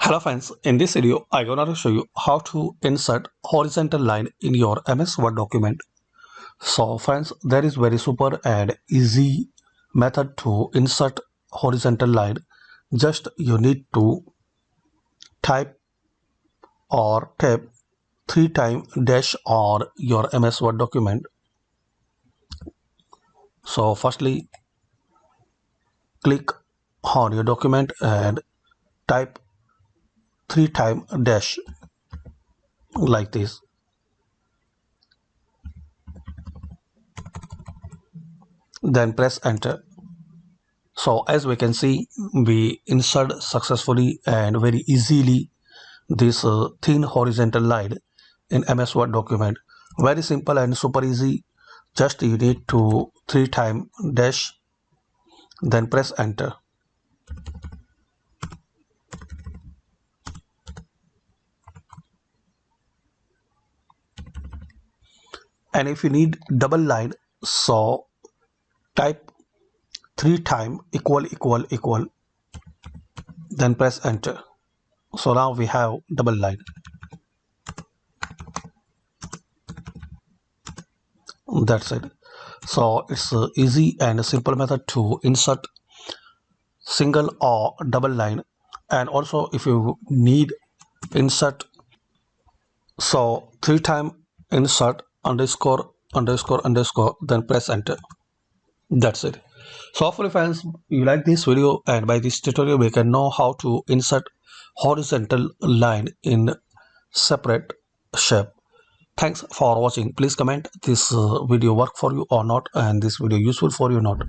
Hello friends, in this video I'm gonna show you how to insert horizontal line in your MS Word document. So friends, there is very super and easy method to insert horizontal line. Just you need to type or tap 3 times dash on your MS Word document. So firstly click on your document and type 3 times dash like this. Then press enter. So as we can see, we insert successfully and very easily this thin horizontal line in MS Word document. Very simple and super easy. Just you need to 3 times dash, then press enter. And if you need double line, so type 3 times equal, then press enter. So now we have double line. That's it. So it's easy and simple method to insert single or double line. And also if you need insert, so 3 times insert underscore, then press enter. That's it. So hopefully friends you like this video, and by this tutorial we can know how to insert horizontal line in separate shape. Thanks for watching. Please comment this video work for you or not, and this video useful for you or not.